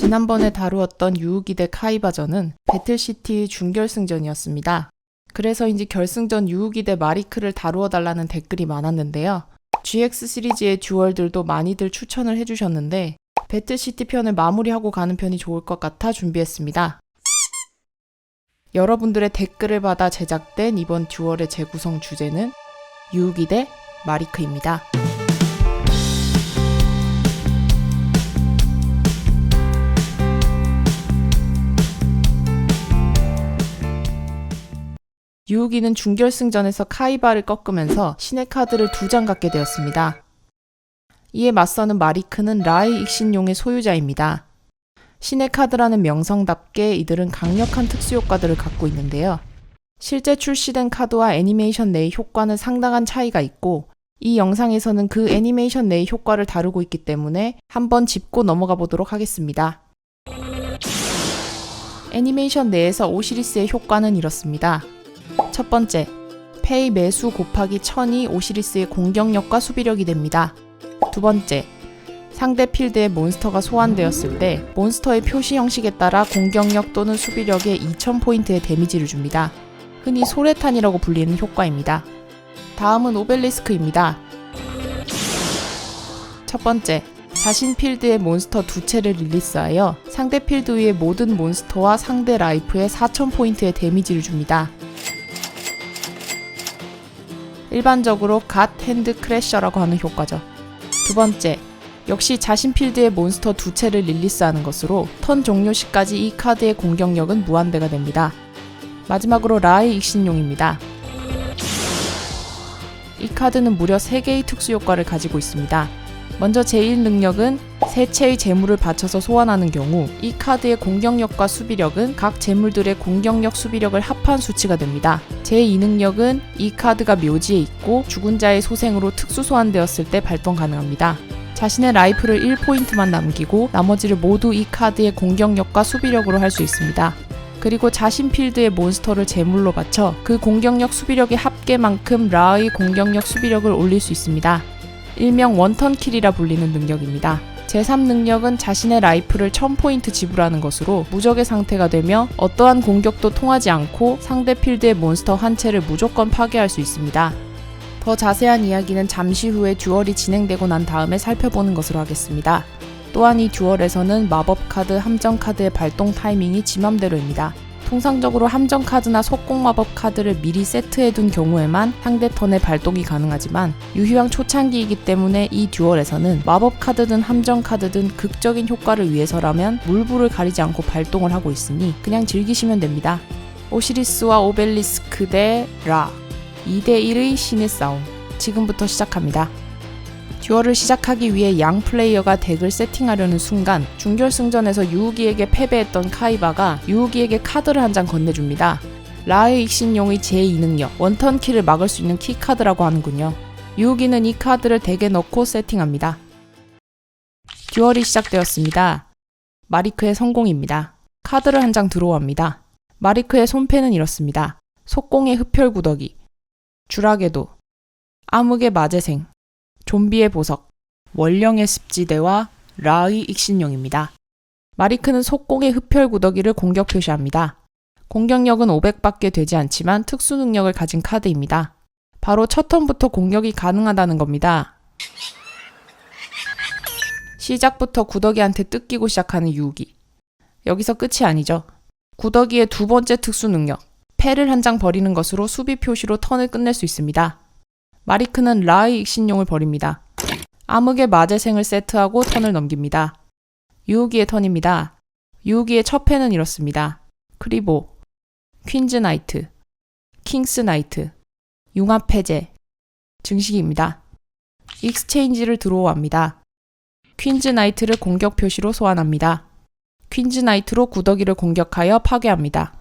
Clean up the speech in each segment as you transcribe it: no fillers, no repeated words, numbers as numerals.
지난번에 다루었던 유우기 대 카이바전은 배틀시티 준결승전이었습니다. 그래서인지 결승전 유우기 대 마리크를 다루어 달라는 댓글이 많았는데요. GX 시리즈의 듀얼들도 많이들 추천을 해주셨는데 배틀시티 편을 마무리하고 가는 편이 좋을 것 같아 준비했습니다. 여러분들의 댓글을 받아 제작된 이번 듀얼의 재구성 주제는 유우기 대 마리크입니다. 유우기는 준결승전에서 카이바를 꺾으면서 신의 카드를 2장 갖게 되었습니다. 이에 맞서는 마리크는 라의 익신용의 소유자입니다. 신의 카드라는 명성답게 이들은 강력한 특수효과들을 갖고 있는데요. 실제 출시된 카드와 애니메이션 내의 효과는 상당한 차이가 있고 이 영상에서는 그 애니메이션 내의 효과를 다루고 있기 때문에 한번 짚고 넘어가 보도록 하겠습니다. 애니메이션 내에서 오시리스의 효과는 이렇습니다. 첫 번째, 페이 매수 곱하기 1000이 오시리스의 공격력과 수비력이 됩니다. 두 번째, 상대 필드에 몬스터가 소환되었을 때 몬스터의 표시 형식에 따라 공격력 또는 수비력에 2000포인트의 데미지를 줍니다. 흔히 소래탄이라고 불리는 효과입니다. 다음은 오벨리스크입니다. 첫 번째, 자신 필드의 몬스터 2채를 릴리스하여 상대 필드 위의 모든 몬스터와 상대 라이프에 4000포인트의 데미지를 줍니다. 일반적으로 갓 핸드 크래셔라고 하는 효과죠. 두 번째, 역시 자신 필드의 몬스터 2채를 릴리스하는 것으로 턴 종료 시까지 이 카드의 공격력은 무한대가 됩니다. 마지막으로 라의 익신용입니다. 이 카드는 무려 3개의 특수효과를 가지고 있습니다. 먼저 제1능력은 세 채의 재물을 바쳐서 소환하는 경우 이 카드의 공격력과 수비력은 각 재물들의 공격력 수비력을 합한 수치가 됩니다. 제2능력은 이 카드가 묘지에 있고 죽은 자의 소생으로 특수 소환되었을 때 발동 가능합니다. 자신의 라이프를 1포인트만 남기고 나머지를 모두 이 카드의 공격력과 수비력으로 할 수 있습니다. 그리고 자신 필드의 몬스터를 제물로 바쳐 그 공격력 수비력의 합계만큼 라의 공격력 수비력을 올릴 수 있습니다. 일명 원턴킬이라 불리는 능력입니다. 제3능력은 자신의 라이프를 1000포인트 지불하는 것으로 무적의 상태가 되며 어떠한 공격도 통하지 않고 상대 필드의 몬스터 한 채를 무조건 파괴할 수 있습니다. 더 자세한 이야기는 잠시 후에 듀얼이 진행되고 난 다음에 살펴보는 것으로 하겠습니다. 또한 이 듀얼에서는 마법 카드, 함정 카드의 발동 타이밍이 지 맘대로입니다. 통상적으로 함정 카드나 속공 마법 카드를 미리 세트해둔 경우에만 상대 턴에 발동이 가능하지만 유희왕 초창기이기 때문에 이 듀얼에서는 마법 카드든 함정 카드든 극적인 효과를 위해서라면 물불을 가리지 않고 발동을 하고 있으니 그냥 즐기시면 됩니다. 오시리스와 오벨리스크 대 라 2대1의 신의 싸움 지금부터 시작합니다. 듀얼을 시작하기 위해 양 플레이어가 덱을 세팅하려는 순간 준결승전에서 유우기에게 패배했던 카이바가 유우기에게 카드를 한 장 건네줍니다. 라의 익신용의 제2능력 원턴킬을 막을 수 있는 키카드라고 하는군요. 유우기는 이 카드를 덱에 넣고 세팅합니다. 듀얼이 시작되었습니다. 마리크의 성공입니다. 카드를 한 장 드로우합니다. 마리크의 손패는 이렇습니다. 속공의 흡혈구더기, 주라게도, 암흑의 마제생, 좀비의 보석, 원령의 습지대와 라의 익신용입니다. 마리크는 속공의 흡혈구더기를 공격 표시합니다. 공격력은 500밖에 되지 않지만 특수 능력을 가진 카드입니다. 바로 첫 턴부터 공격이 가능하다는 겁니다. 시작부터 구더기한테 뜯기고 시작하는 유우기. 여기서 끝이 아니죠. 구더기의 두 번째 특수 능력, 패를 한 장 버리는 것으로 수비 표시로 턴을 끝낼 수 있습니다. 마리크는 라의 익신용을 버립니다. 암흑의 마제생을 세트하고 턴을 넘깁니다. 유우기의 턴입니다. 유우기의 첫 패는 이렇습니다. 크리보, 퀸즈 나이트, 킹스 나이트, 융합 해제, 증식입니다. 익스체인지를 드로우합니다. 퀸즈 나이트를 공격 표시로 소환합니다. 퀸즈 나이트로 구더기를 공격하여 파괴합니다.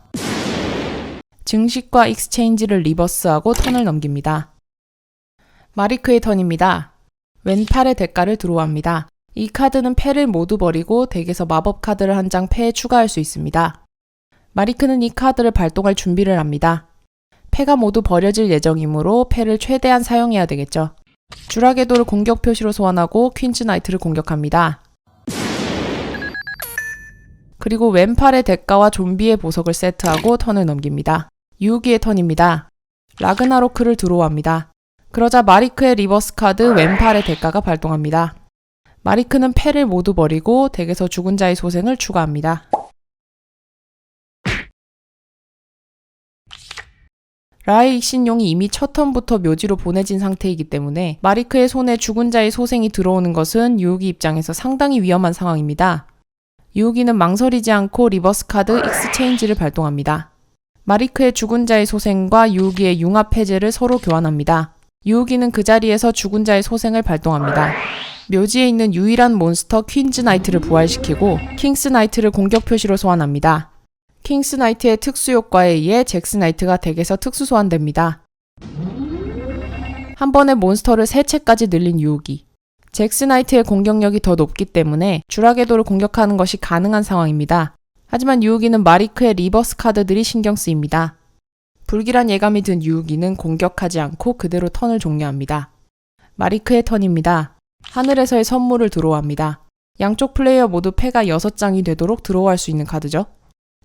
증식과 익스체인지를 리버스하고 턴을 넘깁니다. 마리크의 턴입니다. 왼팔의 대가를 드로우합니다. 이 카드는 패를 모두 버리고 덱에서 마법 카드를 한 장 패에 추가할 수 있습니다. 마리크는 이 카드를 발동할 준비를 합니다. 패가 모두 버려질 예정이므로 패를 최대한 사용해야 되겠죠. 주라게도를 공격 표시로 소환하고 퀸즈 나이트를 공격합니다. 그리고 왼팔의 대가와 좀비의 보석을 세트하고 턴을 넘깁니다. 유기의 턴입니다. 라그나로크를 드로우합니다. 그러자 마리크의 리버스 카드 왼팔의 대가가 발동합니다. 마리크는 패를 모두 버리고 덱에서 죽은 자의 소생을 추가합니다. 라의 익신용이 이미 첫 턴부터 묘지로 보내진 상태이기 때문에 마리크의 손에 죽은 자의 소생이 들어오는 것은 유우기 입장에서 상당히 위험한 상황입니다. 유우기는 망설이지 않고 리버스 카드 익스체인지를 발동합니다. 마리크의 죽은 자의 소생과 유우기의 융합 해제를 서로 교환합니다. 유우기는 그 자리에서 죽은 자의 소생을 발동합니다. 묘지에 있는 유일한 몬스터 퀸즈 나이트를 부활시키고 킹스 나이트를 공격 표시로 소환합니다. 킹스 나이트의 특수 효과에 의해 잭스 나이트가 덱에서 특수 소환됩니다. 한 번에 몬스터를 3채까지 늘린 유우기. 잭스 나이트의 공격력이 더 높기 때문에 주라게도를 공격하는 것이 가능한 상황입니다. 하지만 유우기는 마리크의 리버스 카드들이 신경 쓰입니다. 불길한 예감이 든 유우기는 공격하지 않고 그대로 턴을 종료합니다. 마리크의 턴입니다. 하늘에서의 선물을 드로우합니다. 양쪽 플레이어 모두 패가 6장이 되도록 드로우할 수 있는 카드죠.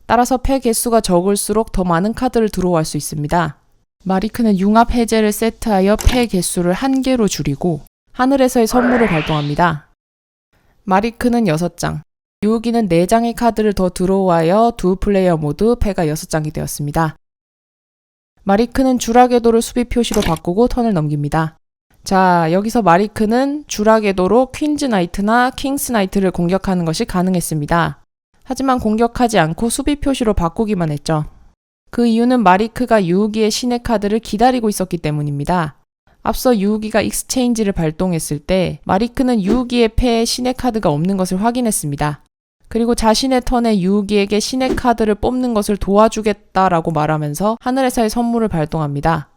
따라서 패 개수가 적을수록 더 많은 카드를 드로우할 수 있습니다. 마리크는 융합 해제를 세트하여 패 개수를 1개로 줄이고 하늘에서의 선물을 발동합니다. 마리크는 6장, 유우기는 4장의 카드를 더 드로우하여 두 플레이어 모두 패가 6장이 되었습니다. 마리크는 주라궤도를 수비 표시로 바꾸고 턴을 넘깁니다. 자, 여기서 마리크는 주라궤도로 퀸즈 나이트나 킹스 나이트를 공격하는 것이 가능했습니다. 하지만 공격하지 않고 수비 표시로 바꾸기만 했죠. 그 이유는 마리크가 유우기의 신의 카드를 기다리고 있었기 때문입니다. 앞서 유우기가 익스체인지를 발동했을 때 마리크는 유우기의 패에 신의 카드가 없는 것을 확인했습니다. 그리고 자신의 턴에 유우기에게 신의 카드를 뽑는 것을 도와주겠다라고 말하면서 하늘에서의 선물을 발동합니다.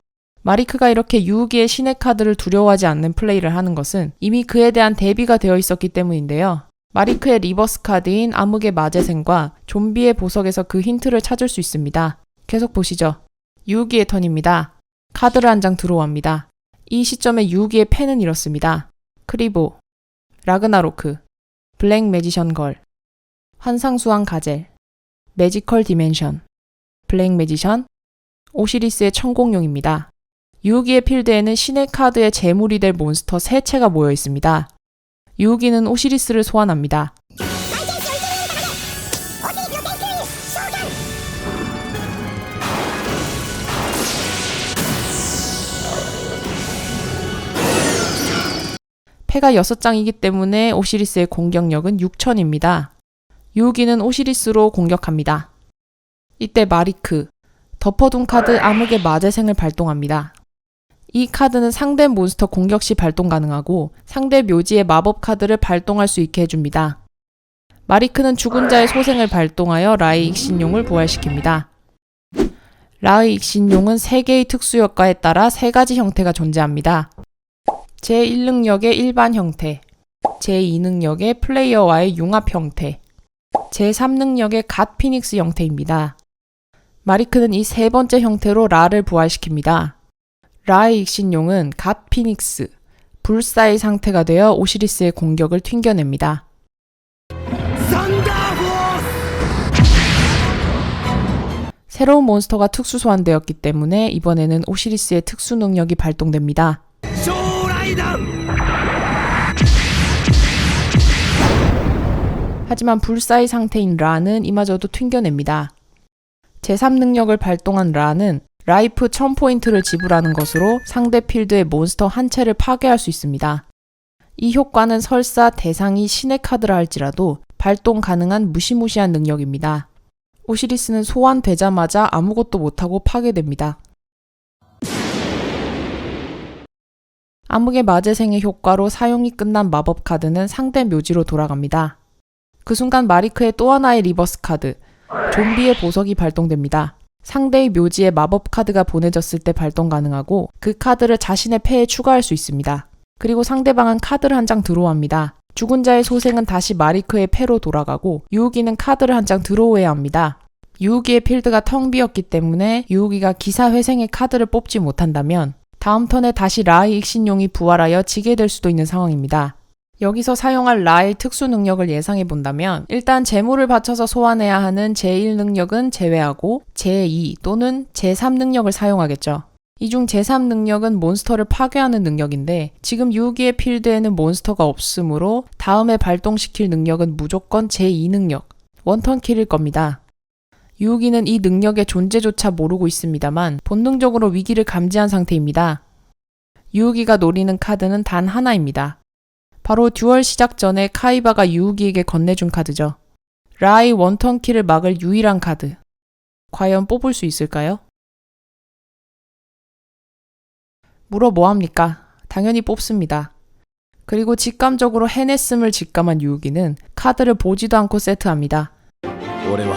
마리크가 이렇게 유우기의 신의 카드를 두려워하지 않는 플레이를 하는 것은 이미 그에 대한 대비가 되어 있었기 때문인데요. 마리크의 리버스 카드인 암흑의 마제생과 좀비의 보석에서 그 힌트를 찾을 수 있습니다. 계속 보시죠. 유우기의 턴입니다. 카드를 한 장 드로우합니다. 이 시점에 유우기의 패는 이렇습니다. 크리보, 라그나로크, 블랙 매지션 걸, 환상수왕 가젤, 매지컬 디멘션, 블랙 매지션, 오시리스의 천공룡입니다. 유우기의 필드에는 신의 카드의 제물이 될 몬스터 3채가 모여 있습니다. 유우기는 오시리스를 소환합니다. 패가 6장이기 때문에 오시리스의 공격력은 6000입니다. 유우기는 오시리스로 공격합니다. 이때 마리크, 덮어둔 카드 암흑의 마제생을 발동합니다. 이 카드는 상대 몬스터 공격 시 발동 가능하고 상대 묘지의 마법 카드를 발동할 수 있게 해줍니다. 마리크는 죽은 자의 소생을 발동하여 라의 익신용을 부활시킵니다. 라의 익신용은 3개의 특수 효과에 따라 3가지 형태가 존재합니다. 제1능력의 일반 형태, 제2능력의 플레이어와의 융합 형태, 제3능력의 갓 피닉스 형태입니다. 마리크는 이 세 번째 형태로 라를 부활시킵니다. 라의 익신용은 갓 피닉스, 불사의 상태가 되어 오시리스의 공격을 튕겨냅니다. 새로운 몬스터가 특수 소환되었기 때문에 이번에는 오시리스의 특수 능력이 발동됩니다. 하지만 불사의 상태인 라는 이마저도 튕겨냅니다. 제3능력을 발동한 라는 라이프 1000포인트를 지불하는 것으로 상대 필드의 몬스터 한 채를 파괴할 수 있습니다. 이 효과는 설사 대상이 신의 카드라 할지라도 발동 가능한 무시무시한 능력입니다. 오시리스는 소환되자마자 아무것도 못하고 파괴됩니다. 암흑의 마제생의 효과로 사용이 끝난 마법 카드는 상대 묘지로 돌아갑니다. 그 순간 마리크의 또 하나의 리버스 카드, 좀비의 보석이 발동됩니다. 상대의 묘지에 마법 카드가 보내졌을 때 발동 가능하고 그 카드를 자신의 패에 추가할 수 있습니다. 그리고 상대방은 카드를 한 장 드로우합니다. 죽은 자의 소생은 다시 마리크의 패로 돌아가고 유우기는 카드를 한 장 드로우해야 합니다. 유우기의 필드가 텅 비었기 때문에 유우기가 기사 회생의 카드를 뽑지 못한다면 다음 턴에 다시 라의 익신용이 부활하여 지게 될 수도 있는 상황입니다. 여기서 사용할 라의 특수 능력을 예상해 본다면 일단 재물을 바쳐서 소환해야 하는 제1 능력은 제외하고 제2 또는 제3 능력을 사용하겠죠. 이 중 제3 능력은 몬스터를 파괴하는 능력인데 지금 유기의 필드에는 몬스터가 없으므로 다음에 발동시킬 능력은 무조건 제2 능력, 원턴킬일 겁니다. 유기는 이 능력의 존재조차 모르고 있습니다만 본능적으로 위기를 감지한 상태입니다. 유기가 노리는 카드는 단 하나입니다. 바로 듀얼 시작 전에 카이바가 유기에게 건네준 카드죠. 라의 원턴킬을 막을 유일한 카드. 과연 뽑을 수 있을까요? 물어 뭐합니까? 당연히 뽑습니다. 그리고 직감적으로 해냈음을 직감한 유기는 카드를 보지도 않고 세트합니다. 俺は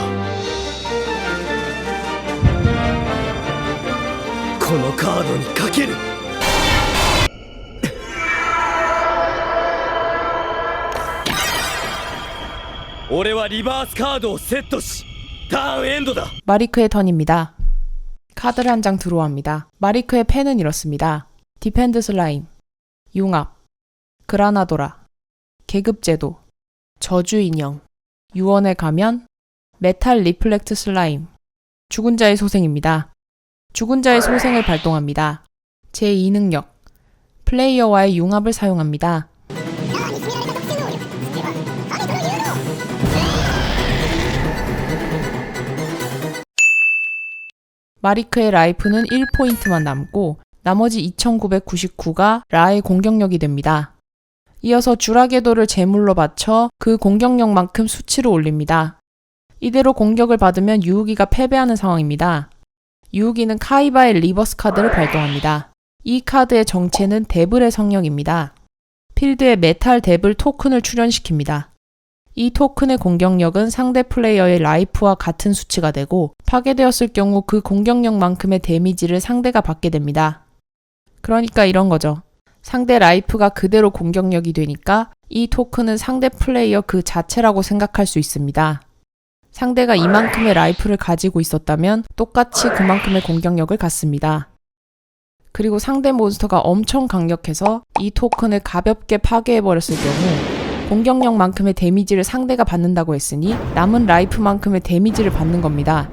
このカードにかける。俺はリバースカードをセットしターンエンドだ。 마리크의 턴입니다. 카드를 한 장 드로우합니다. 마리크의 펜은 이렇습니다. 디펜드 슬라임, 융합, 그라나도라, 계급제도, 저주인형, 유언의 가면, 메탈 리플렉트 슬라임, 죽은 자의 소생입니다. 죽은 자의 소생을 발동합니다. 제2 능력, 플레이어와의 융합을 사용합니다. 마리크의 라이프는 1포인트만 남고 나머지 2999가 라의 공격력이 됩니다. 이어서 주라게도를 제물로 바쳐 그 공격력만큼 수치를 올립니다. 이대로 공격을 받으면 유우기가 패배하는 상황입니다. 유우기는 카이바의 리버스 카드를 발동합니다. 이 카드의 정체는 데블의 성령입니다. 필드에 메탈 데블 토큰을 출현시킵니다. 이 토큰의 공격력은 상대 플레이어의 라이프와 같은 수치가 되고 파괴되었을 경우 그 공격력만큼의 데미지를 상대가 받게 됩니다. 그러니까 이런 거죠. 상대 라이프가 그대로 공격력이 되니까 이 토큰은 상대 플레이어 그 자체라고 생각할 수 있습니다. 상대가 이만큼의 라이프를 가지고 있었다면 똑같이 그만큼의 공격력을 갖습니다. 그리고 상대 몬스터가 엄청 강력해서 이 토큰을 가볍게 파괴해버렸을 경우 공격력만큼의 데미지를 상대가 받는다고 했으니 남은 라이프만큼의 데미지를 받는 겁니다.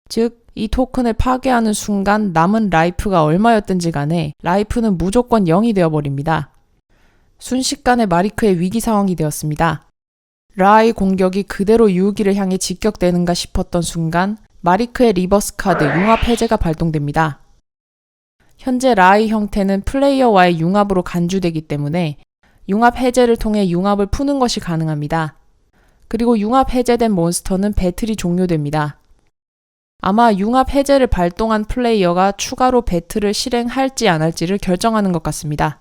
즉, 이 토큰을 파괴하는 순간 남은 라이프가 얼마였든지 간에 라이프는 무조건 0이 되어버립니다. 순식간에 마리크의 위기 상황이 되었습니다. 라의 공격이 그대로 유우기를 향해 직격되는가 싶었던 순간 마리크의 리버스 카드 융합 해제가 발동됩니다. 현재 라의 형태는 플레이어와의 융합으로 간주되기 때문에 융합 해제를 통해 융합을 푸는 것이 가능합니다. 그리고 융합 해제된 몬스터는 배틀이 종료됩니다. 아마 융합 해제를 발동한 플레이어가 추가로 배틀을 실행할지 안 할지를 결정하는 것 같습니다.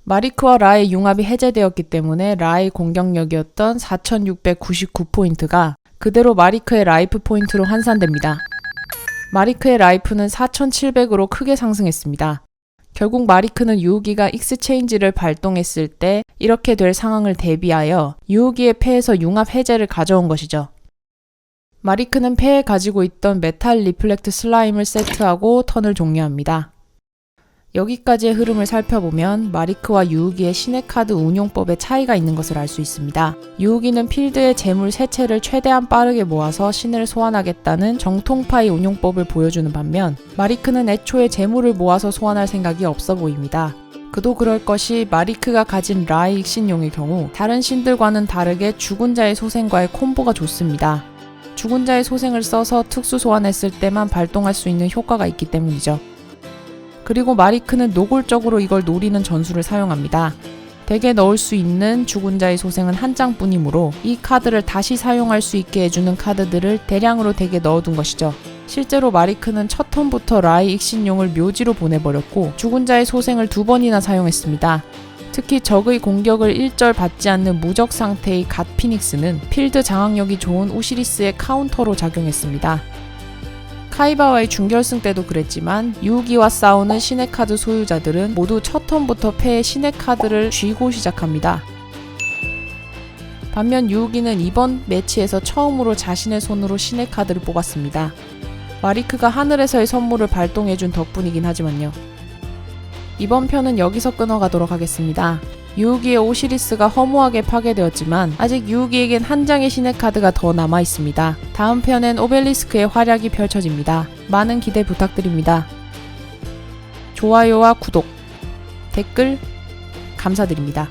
마리크와 라의 융합이 해제되었기 때문에 라의 공격력이었던 4699포인트가 그대로 마리크의 라이프 포인트로 환산됩니다. 마리크의 라이프는 4700으로 크게 상승했습니다. 결국 마리크는 유우기가 익스체인지를 발동했을 때 이렇게 될 상황을 대비하여 유우기의 패에서 융합 해제를 가져온 것이죠. 마리크는 패에 가지고 있던 메탈 리플렉트 슬라임을 세트하고 턴을 종료합니다. 여기까지의 흐름을 살펴보면 마리크와 유우기의 신의 카드 운용법에 차이가 있는 것을 알 수 있습니다. 유우기는 필드의 재물 3채를 최대한 빠르게 모아서 신을 소환하겠다는 정통파의 운용법을 보여주는 반면 마리크는 애초에 재물을 모아서 소환할 생각이 없어 보입니다. 그도 그럴 것이 마리크가 가진 라의 익신용의 경우 다른 신들과는 다르게 죽은 자의 소생과의 콤보가 좋습니다. 죽은 자의 소생을 써서 특수 소환했을 때만 발동할 수 있는 효과가 있기 때문이죠. 그리고 마리크는 노골적으로 이걸 노리는 전술을 사용합니다. 덱에 넣을 수 있는 죽은 자의 소생은 한 장뿐이므로 이 카드를 다시 사용할 수 있게 해주는 카드들을 대량으로 덱에 넣어둔 것이죠. 실제로 마리크는 첫 턴부터 라의 익신용을 묘지로 보내버렸고 죽은 자의 소생을 2번이나 사용했습니다. 특히 적의 공격을 일절 받지 않는 무적 상태의 갓 피닉스는 필드 장악력이 좋은 오시리스의 카운터로 작용했습니다. 카이바와의 준결승 때도 그랬지만 유우기와 싸우는 신의 카드 소유자들은 모두 첫 턴부터 패에 신의 카드를 쥐고 시작합니다. 반면 유우기는 이번 매치에서 처음으로 자신의 손으로 신의 카드를 뽑았습니다. 마리크가 하늘에서의 선물을 발동해준 덕분이긴 하지만요. 이번 편은 여기서 끊어가도록 하겠습니다. 유우기의 오시리스가 허무하게 파괴되었지만 아직 유우기에겐 한 장의 신의 카드가 더 남아있습니다. 다음 편엔 오벨리스크의 활약이 펼쳐집니다. 많은 기대 부탁드립니다. 좋아요와 구독, 댓글 감사드립니다.